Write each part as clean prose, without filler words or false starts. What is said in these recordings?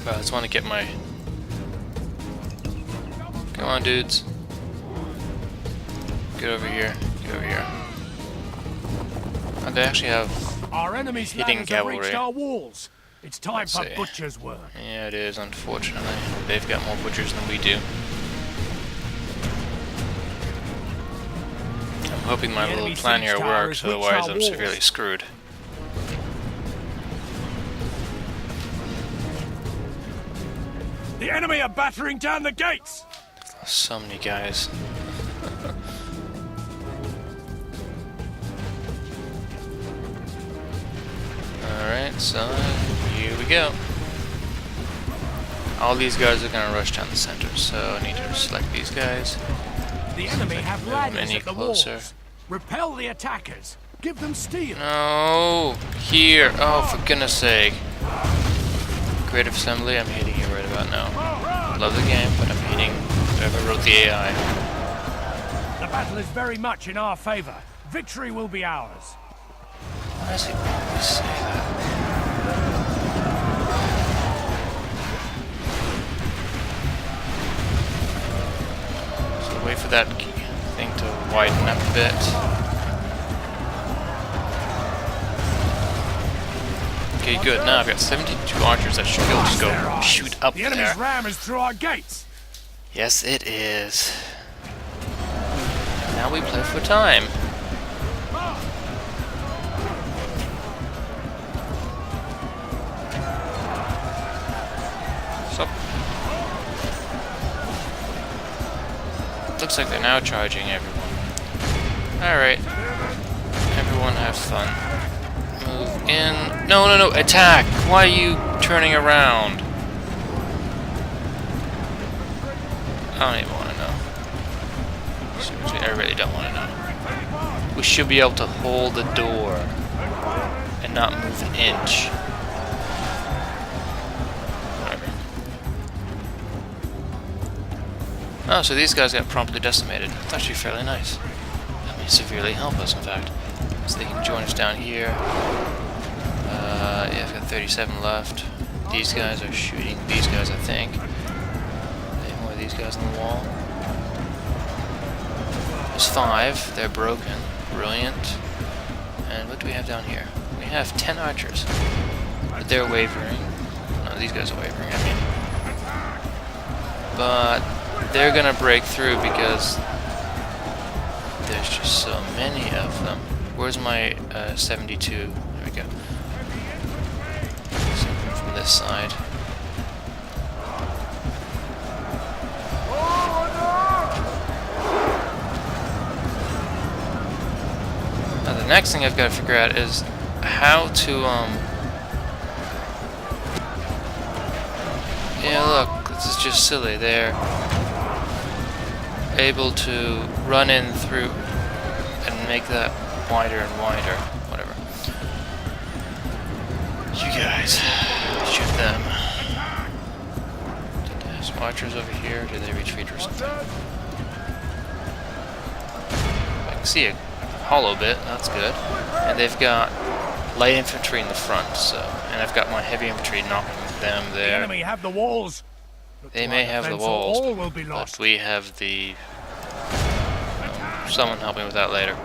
But I just want to get my... Come on, dudes. Get over here. Get over here. Oh, they actually have Our enemy's hitting ladders have reached cavalry. our walls. It's time Let's for see. butcher's work. Yeah, it is, unfortunately. They've got more butchers than we do. I'm hoping my little enemy plan siege here tower works, has reached otherwise our I'm walls. severely screwed. The enemy are battering down the gates. So many guys. Alright, so here we go. All these guys are gonna rush down the center, so I need to select these guys. The enemy have move ladders any at the closer. walls. Repel the attackers. Give them steel. No, here. Oh, for goodness sake. Creative Assembly, I'm hating you right about now. Love the game, but I'm hating whoever wrote the AI. The battle is very much in our favor. Victory will be ours. Why does he always say that? So wait for that thing to widen up a bit. Okay, good. Now I've got 72 archers that should be able to go shoot up The enemy's there. ram is through our gates. Yes, it is. Now we play for time. So, looks like they're now charging everyone. Alright. Everyone have fun. Move in. No, no, no, attack! Why are you turning around? I don't even want to know. Seriously, I really don't want to know. We should be able to hold the door and not move an inch. Whatever. Oh, so these guys got promptly decimated. That's actually fairly nice. That may severely help us, in fact. So they can join us down here. Yeah, I've got 37 left. These guys are shooting these guys, I think. More of these guys on the wall. There's 5. They're broken. Brilliant. And what do we have down here? We have 10 archers. But they're wavering. No, these guys are wavering, I mean. But they're gonna break through because there's just so many of them. Where's my 72? There we go. Something from this side. Now the next thing I've got to figure out is how to yeah, look, this is just silly. They're able to run in through and make that wider and wider. Whatever. You guys, shoot them. Did they have some archers over here? Did they retreat or something? I can see a hollow bit, that's good. And they've got light infantry in the front, so, and I've got my heavy infantry knocking them The there. enemy have the walls. They may have the Defense or walls, all will be but lost. we have the... someone help me with that later.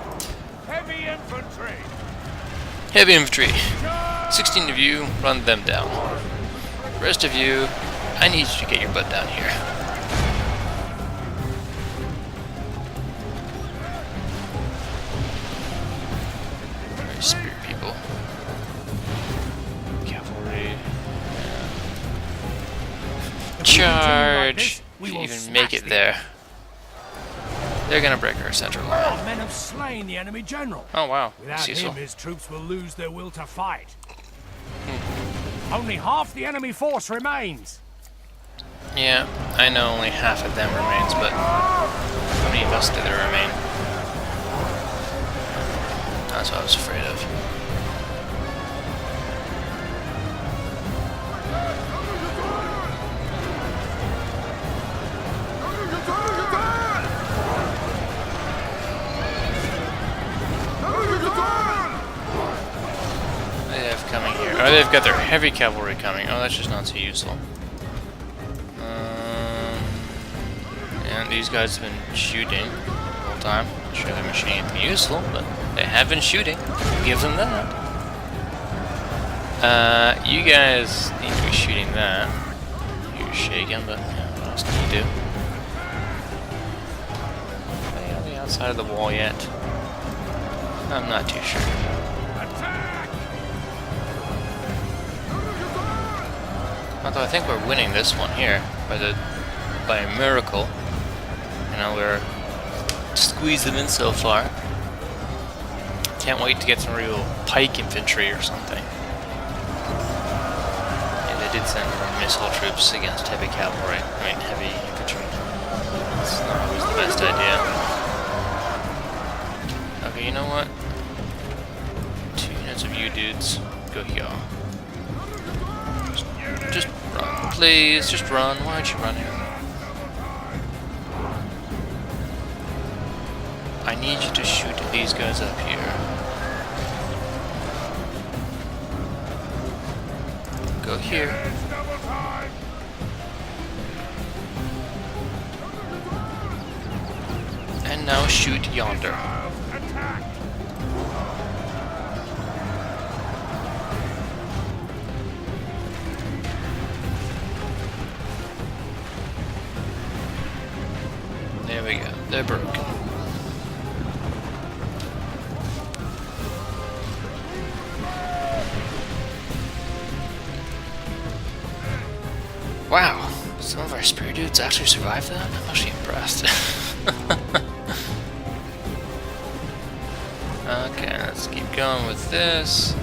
Heavy infantry. Heavy infantry. 16 of you, run them down. The rest of you, I need you to get your butt down here. Very spear people. Cavalry. Charge! we If will you even smash make it the- there. They're gonna break our center line. Our men have slain the enemy general. Oh wow, Without Cecil. him, his troops will lose their will to fight. Only half the enemy force remains. Yeah, I know only half of them remains, but how many of us do there remain? That's what I was afraid of. They have coming here. Oh, they've got their heavy cavalry coming. Oh, that's just not so useful. And these guys have been shooting the whole time. Not sure they're shooting anything useful, but they have been shooting. Give them that. You guys need to be shooting that. You're shaking, but yeah, what else can you do? Are they on the outside of the wall yet? I'm not too sure. Although I think we're winning this one here by a miracle. You know, we're squeezed them in so far. Can't wait to get some real pike infantry or something. And they did send more missile troops against heavy cavalry. I mean, heavy infantry. It's not always the best idea. Okay, you know what? 2 units of you dudes. Go here. Just run, please. Just run. Why aren't you running? I need you to shoot these guys up here. Go here. And now shoot yonder. There we go. They're broken. Wow, some of our spear dudes actually survived that? I'm actually impressed. Okay, let's keep going with this.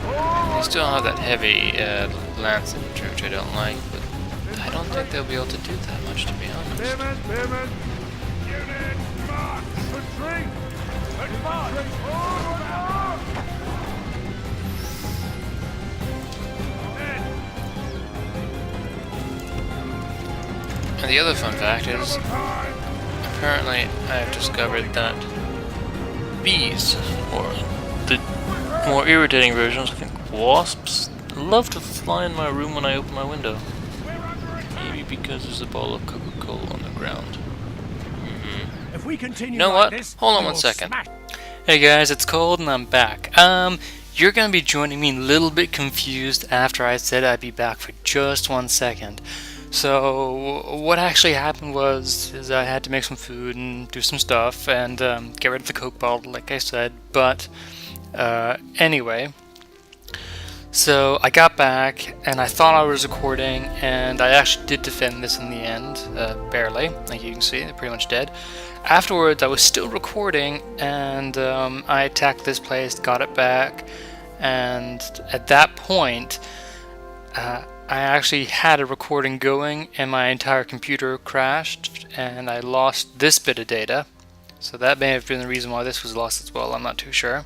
They still have that heavy lance infantry, which I don't like, but I don't think they'll be able to do that much, to be honest. And the other fun fact is, apparently I have discovered that bees, or the more irritating versions, I think wasps, love to fly in my room when I open my window. Maybe because there's a bowl of Coca-Cola on the ground. If we continue You know like what? this, Hold on we'll one second. smash- Hey guys, it's Cold and I'm back. You're gonna be joining me a little bit confused after I said I'd be back for just 1 second. So what actually happened is I had to make some food and do some stuff and get rid of the Coke bottle, like I said. But anyway, so I got back and I thought I was recording, and I actually did defend this in the end, barely. Like you can see, they're pretty much dead. Afterwards, I was still recording, and I attacked this place, got it back, and at that point, I actually had a recording going, and my entire computer crashed, and I lost this bit of data. So that may have been the reason why this was lost as well, I'm not too sure.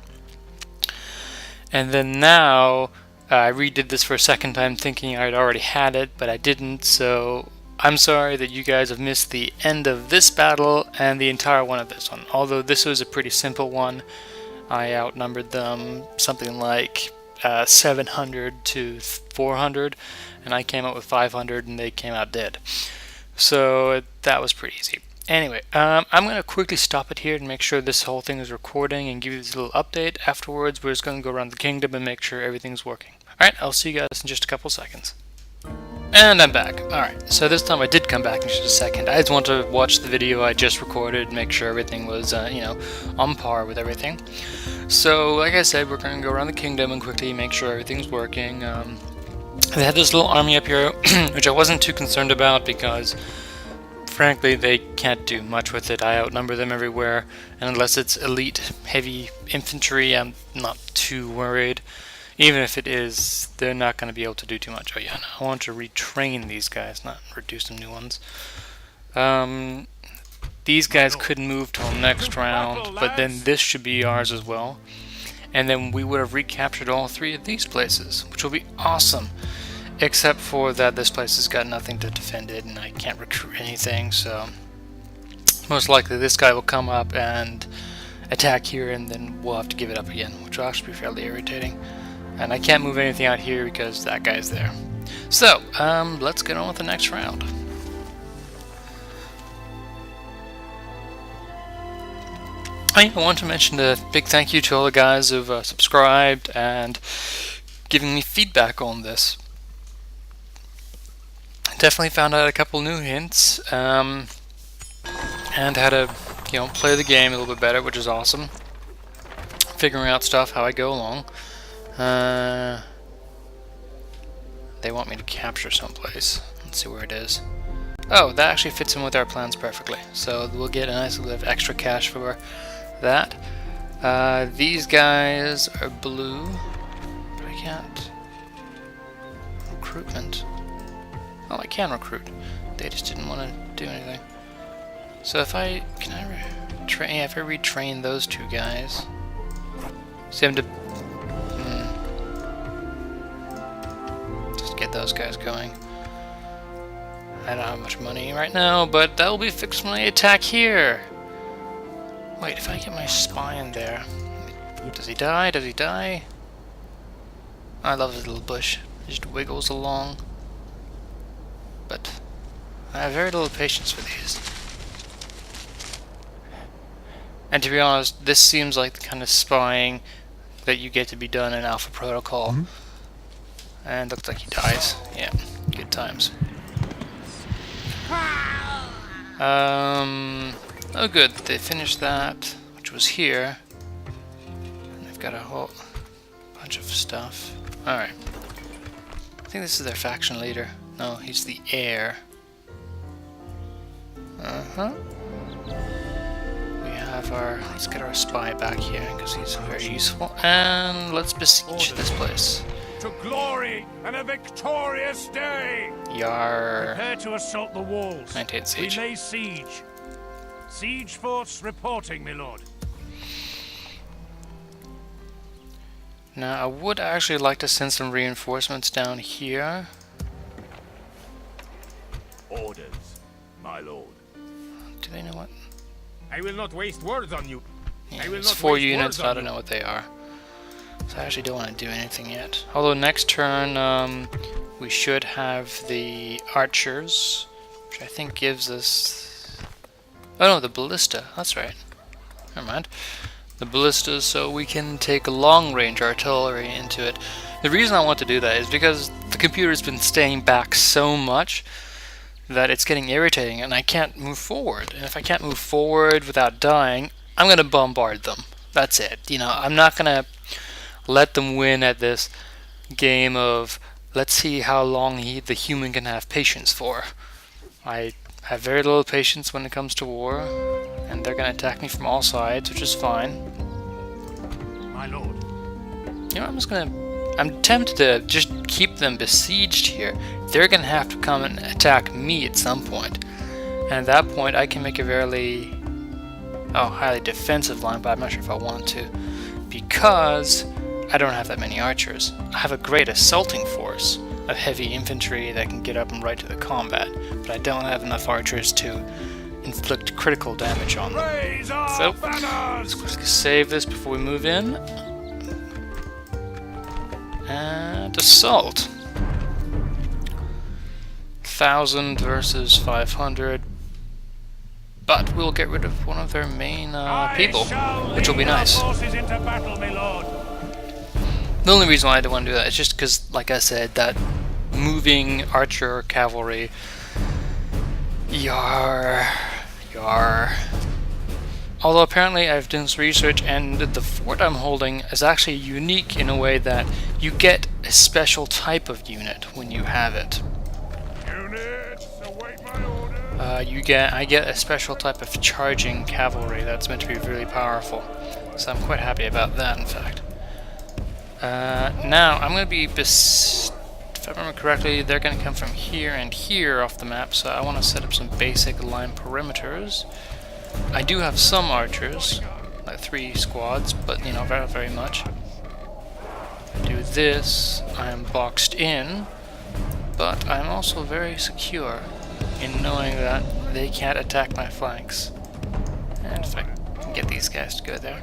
And then now, I redid this for a second time thinking I'd already had it, but I didn't, so I'm sorry that you guys have missed the end of this battle and the entire one of this one. Although this was a pretty simple one, I outnumbered them something like 700 to 400, and I came out with 500 and they came out dead. So that was pretty easy. Anyway, I'm going to quickly stop it here and make sure this whole thing is recording and give you this little update. Afterwards, we're just going to go around the kingdom and make sure everything's working. Alright, I'll see you guys in just a couple seconds. And I'm back. Alright, so this time I did come back in just a second. I just want to watch the video I just recorded and make sure everything was, on par with everything. So, like I said, we're going to go around the kingdom and quickly make sure everything's working. They had this little army up here, which I wasn't too concerned about because, frankly, they can't do much with it. I outnumber them everywhere, and unless it's elite heavy infantry, I'm not too worried. Even if it is, they're not going to be able to do too much. Oh yeah, no, I want to retrain these guys, not reduce some new ones. These guys couldn't move till next round, but then this should be ours as well. And then we would have recaptured all 3 of these places, which will be awesome. Except for that this place has got nothing to defend it, and I can't recruit anything, so most likely this guy will come up and attack here, and then we'll have to give it up again, which will actually be fairly irritating. And I can't move anything out here because that guy's there. So, let's get on with the next round. I want to mention a big thank you to all the guys who've subscribed and giving me feedback on this. Definitely found out a couple new hints, and how to, play the game a little bit better, which is awesome. Figuring out stuff how I go along. They want me to capture someplace. Let's see where it is. Oh, that actually fits in with our plans perfectly. So we'll get a nice little bit of extra cash for that. These guys are blue, but I can't. Recruitment. Oh, I can recruit. They just didn't want to do anything. So if I if I retrain those two guys, see, I'm to just get those guys going. I don't have much money right now, but that will be fixed when I attack here. Wait, if I get my spy in there, does he die? Does he die? I love this little bush. It just wiggles along. But I have very little patience for these. And to be honest, this seems like the kind of spying that you get to be done in Alpha Protocol. And looks like he dies. Yeah, good times. Oh good, they finished that, which was here. And they've got a whole bunch of stuff. Alright. I think this is their faction leader. No, he's the heir. We have our... Let's get our spy back here, because he's very useful. And let's besiege this place. To glory and a victorious day! Yar. Prepare to assault the walls. Maintain siege. We lay siege. Siege force reporting, my lord. Now, I would actually like to send some reinforcements down here. Orders, my lord. Do they know what? I will not waste words on you. Yeah, it's 4 units, I don't know what they are. So I actually don't want to do anything yet. Although next turn, we should have the archers, which I think gives us... Oh no, the ballista, that's right. Never mind. The ballistas, so we can take long-range artillery into it. The reason I want to do that is because the computer's been staying back so much that it's getting irritating and I can't move forward. And if I can't move forward without dying, I'm going to bombard them. That's it. I'm not going to let them win at this game of let's see how long the human can have patience for. I have very little patience when it comes to war, and they're going to attack me from all sides, which is fine. My lord. I'm tempted to just keep them besieged here. They're going to have to come and attack me at some point. And at that point, I can make a very highly defensive line, but I'm not sure if I want to. Because I don't have that many archers. I have a great assaulting force of heavy infantry that can get up and right to the combat. But I don't have enough archers to inflict critical damage on them. So, let's quickly save this before we move in. And assault. 1,000 versus 500. But we'll get rid of one of their main people, which will be nice. The only reason why I don't want to do that is just because, like I said, that moving archer cavalry, yar. Although apparently I've done some research and the fort I'm holding is actually unique in a way that you get a special type of unit when you have it. Units, await my orders. I get a special type of charging cavalry that's meant to be really powerful. So I'm quite happy about that, in fact. Now, I'm going to be... If I remember correctly, they're going to come from here and here off the map, so I want to set up some basic line perimeters. I do have some archers, like 3 squads, but, very, very much. Do this, I'm boxed in, but I'm also very secure in knowing that they can't attack my flanks. And if I can get these guys to go there.